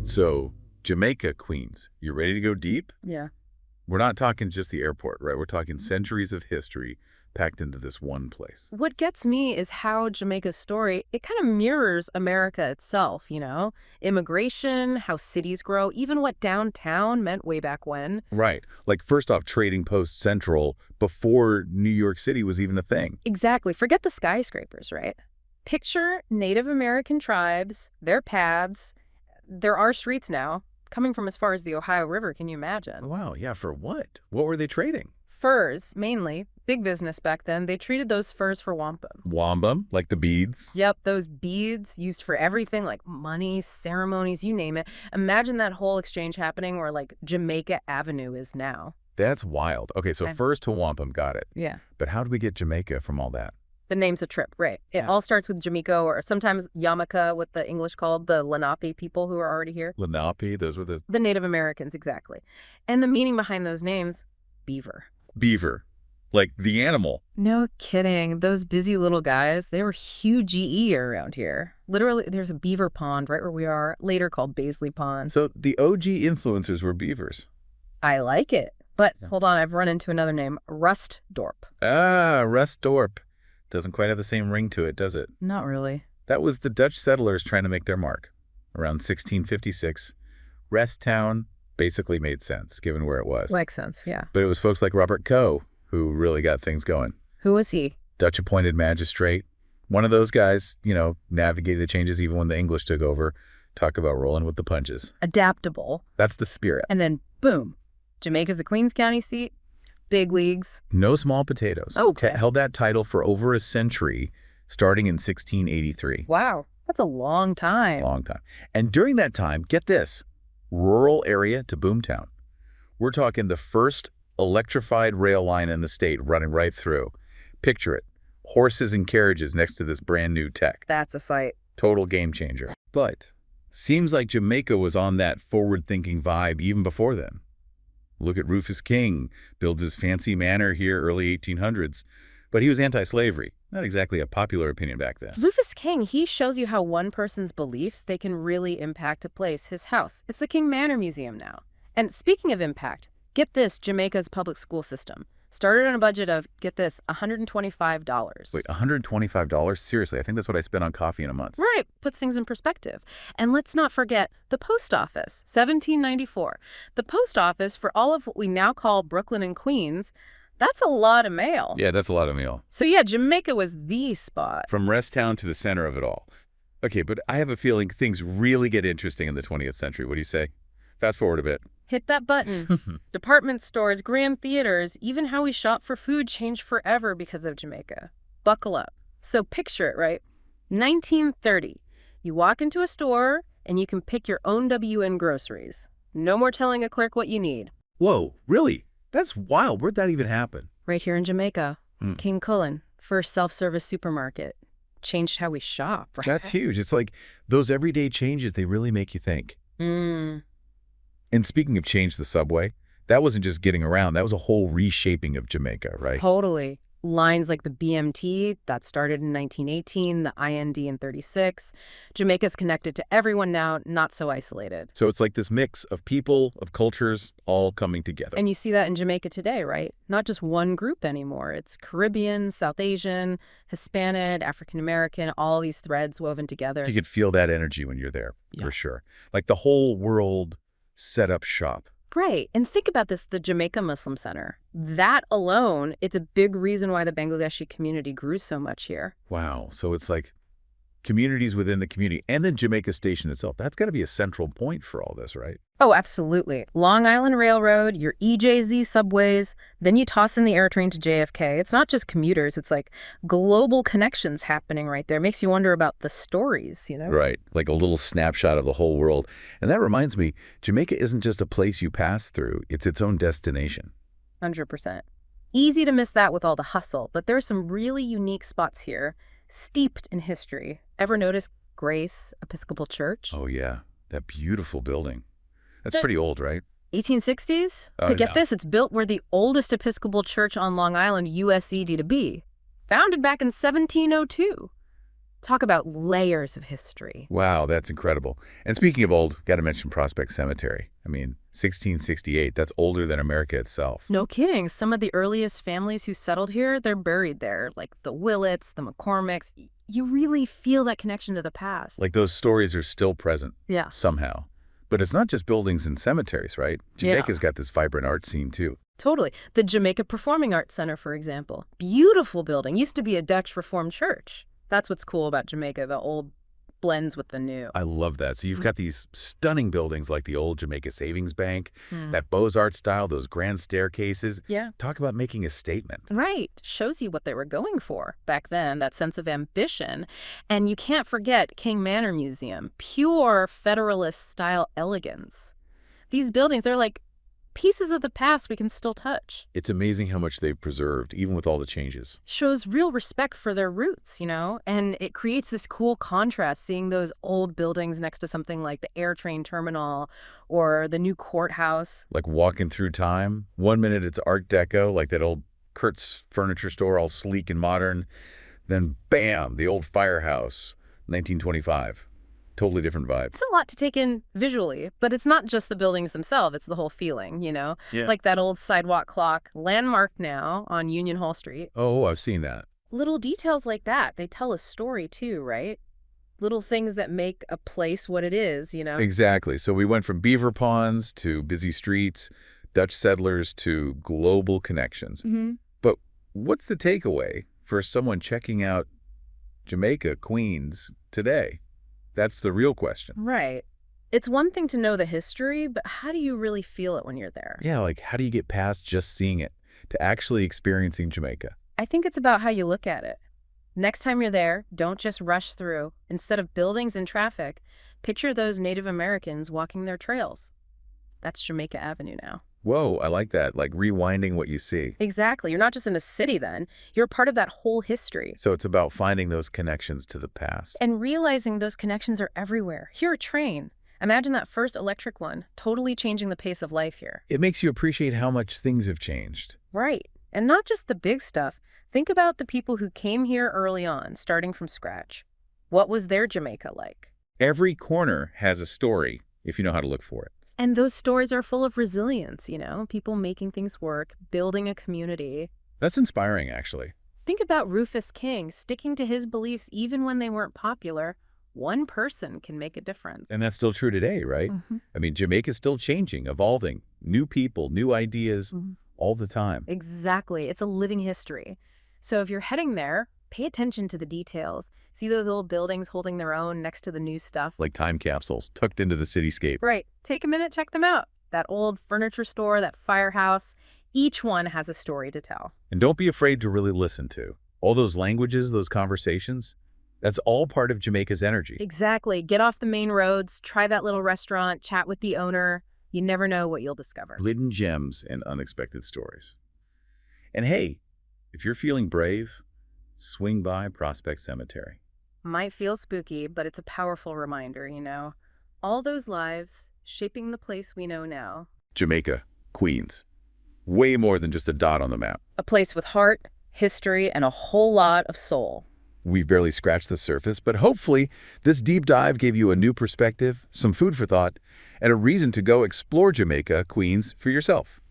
So, Jamaica, Queens, you ready to go deep? Yeah. We're not talking just the airport, right? We're talking centuries of history packed into this one place. What gets me is how Jamaica's story, it kind of mirrors America itself, you know? Immigration, how cities grow, even what downtown meant way back when. Right. Like, first off, Trading Post Central before New York City was even a thing. Exactly. Forget the skyscrapers, right? Picture Native American tribes, their paths. There are streets now, coming from as far as the Ohio River, can you imagine? Wow, yeah, for what? What were they trading? Furs, mainly. Big business back then. They treated those furs for wampum. Wampum, like the beads? Yep, those beads used for everything, like money, ceremonies, you name it. Imagine that whole exchange happening where, like, Jamaica Avenue is now. That's wild. Okay, so furs to wampum, got it. Yeah. But how do we get Jamaica from all that? The name's a trip, right. It Yeah. all starts with Jamaica, or sometimes Yamaka, what the English called the Lenape people who are already here. Lenape, those were the... The Native Americans, exactly. And the meaning behind those names, beaver. Beaver. Like the animal. No kidding. Those busy little guys, they were huge GE around here. Literally, there's a beaver pond right where we are, later called Baisley Pond. So the OG influencers were beavers. I like it. But Yeah. hold on, I've run into another name, Rustdorp. Ah, Rustdorp. Doesn't quite have the same ring to it, does it? Not really. That was the Dutch settlers trying to make their mark. Around 1656, Rest Town basically made sense, given where it was. Makes sense, yeah. But it was folks like Robert Coe who really got things going. Who was he? Dutch-appointed magistrate. One of those guys, navigated the changes even when the English took over. Talk about rolling with the punches. Adaptable. That's the spirit. And then, boom, Jamaica's the Queens County seat. Big leagues. No small potatoes. Okay. Held that title for over a century, starting in 1683. Wow, that's a long time. Long time. And during that time, get this, rural area to boomtown. We're talking the first electrified rail line in the state running right through. Picture it. Horses and carriages next to this brand new tech. That's a sight. Total game changer. But seems like Jamaica was on that forward-thinking vibe even before then. Look at Rufus King, builds his fancy manor here early 1800s. But he was anti-slavery. Not exactly a popular opinion back then. Rufus King, he shows you how one person's beliefs, they can really impact a place, his house. It's the King Manor Museum now. And speaking of impact, get this, Jamaica's public school system. Started on a budget of, get this, $125. Wait, $125? Seriously, I think that's what I spent on coffee in a month. Right, puts things in perspective. And let's not forget the post office, 1794. The post office, for all of what we now call Brooklyn and Queens, that's a lot of mail. Yeah, that's a lot of mail. So yeah, Jamaica was the spot. From Rest Town to the center of it all. Okay, but I have a feeling things really get interesting in the 20th century. What do you say? Fast forward a bit. Hit that button. Department stores, grand theaters, even how we shop for food changed forever because of Jamaica. Buckle up. So picture it, right? 1930. You walk into a store and you can pick your own WN groceries. No more telling a clerk what you need. Whoa, really? That's wild. Where'd that even happen? Right here in Jamaica. Mm. King Cullen, first self-service supermarket. Changed how we shop, right? That's huge. It's like those everyday changes, they really make you think. Mm. And speaking of change, the subway, that wasn't just getting around. That was a whole reshaping of Jamaica, right? Totally. Lines like the BMT, that started in 1918, the IND in 36. Jamaica's connected to everyone now, not so isolated. So it's like this mix of people, of cultures, all coming together. And you see that in Jamaica today, right? Not just one group anymore. It's Caribbean, South Asian, Hispanic, African American, all these threads woven together. You could feel that energy when you're there, Yeah. for sure. Like the whole world set up shop. Right. And think about this, the Jamaica Muslim Center. That alone, it's a big reason why the Bangladeshi community grew so much here. Wow. So it's like communities within the community and then Jamaica Station itself. That's got to be a central point for all this, right? Oh, absolutely. Long Island Railroad, your EJZ subways, then you toss in the air train to JFK. It's not just commuters. It's like global connections happening right there. Makes you wonder about the stories, you know? Right. Like a little snapshot of the whole world. And that reminds me, Jamaica isn't just a place you pass through. It's its own destination. 100%. Easy to miss that with all the hustle, but there are some really unique spots here, steeped in history. Ever notice Grace Episcopal Church? Oh, yeah. That beautiful building. That's pretty old, right? 1860s? Oh, But get no. this, it's built where the oldest Episcopal church on Long Island, USCD to be. Founded back in 1702. Talk about layers of history. Wow, that's incredible. And speaking of old, got to mention Prospect Cemetery. I mean, 1668, that's older than America itself. No kidding. Some of the earliest families who settled here, they're buried there, like the Willets, the McCormicks. You really feel that connection to the past. Like those stories are still present. Yeah. Somehow. But it's not just buildings and cemeteries, right? Jamaica's got this vibrant art scene, too. Totally. The Jamaica Performing Arts Center, for example. Beautiful building. Used to be a Dutch Reformed church. That's what's cool about Jamaica, the old blends with the new. I love that. So you've got these stunning buildings like the old Jamaica Savings Bank, that Beaux-Arts style, those grand staircases. Yeah. Talk about making a statement. Right. Shows you what they were going for back then, that sense of ambition. And you can't forget King Manor Museum, pure Federalist-style elegance. These buildings, they're like pieces of the past we can still touch. It's amazing how much they've preserved, even with all the changes. Shows real respect for their roots, and it creates this cool contrast seeing those old buildings next to something like the air train terminal or the new courthouse. Like walking through time. 1 minute it's Art Deco, like that old Kurt's furniture store, all sleek and modern. Then bam, the old firehouse, 1925. Totally different vibe. It's a lot to take in visually, but it's not just the buildings themselves, it's the whole feeling, Yeah. Like that old sidewalk clock, landmark now on Union Hall Street. Oh, I've seen that. Little details like that, they tell a story too, right? Little things that make a place what it is, Exactly. So we went from beaver ponds to busy streets, Dutch settlers to global connections. But what's the takeaway for someone checking out Jamaica, Queens, today? That's the real question. Right. It's one thing to know the history, but how do you really feel it when you're there? Yeah, like how do you get past just seeing it to actually experiencing Jamaica? I think it's about how you look at it. Next time you're there, don't just rush through. Instead of buildings and traffic, picture those Native Americans walking their trails. That's Jamaica Avenue now. Whoa, I like that, like rewinding what you see. Exactly. You're not just in a city then. You're a part of that whole history. So it's about finding those connections to the past. And realizing those connections are everywhere. Hear a train. Imagine that first electric one, totally changing the pace of life here. It makes you appreciate how much things have changed. Right. And not just the big stuff. Think about the people who came here early on, starting from scratch. What was their Jamaica like? Every corner has a story, if you know how to look for it. And those stories are full of resilience, people making things work, building a community. That's inspiring, actually. Think about Rufus King sticking to his beliefs even when they weren't popular. One person can make a difference. And that's still true today, right? I mean, Jamaica's still changing, evolving, new people, new ideas all the time. Exactly. It's a living history. So if you're heading there, pay attention to the details. See those old buildings holding their own next to the new stuff? Like time capsules tucked into the cityscape. Right. Take a minute, check them out. That old furniture store, that firehouse, each one has a story to tell. And don't be afraid to really listen to. All those languages, those conversations, that's all part of Jamaica's energy. Exactly. Get off the main roads, try that little restaurant, chat with the owner. You never know what you'll discover. Hidden gems and unexpected stories. And hey, if you're feeling brave, swing by Prospect Cemetery. Might feel spooky, but it's a powerful reminder, All those lives shaping the place we know now. Jamaica, Queens. Way more than just a dot on the map. A place with heart, history, and a whole lot of soul. We've barely scratched the surface, but hopefully this deep dive gave you a new perspective, some food for thought, and a reason to go explore Jamaica, Queens for yourself.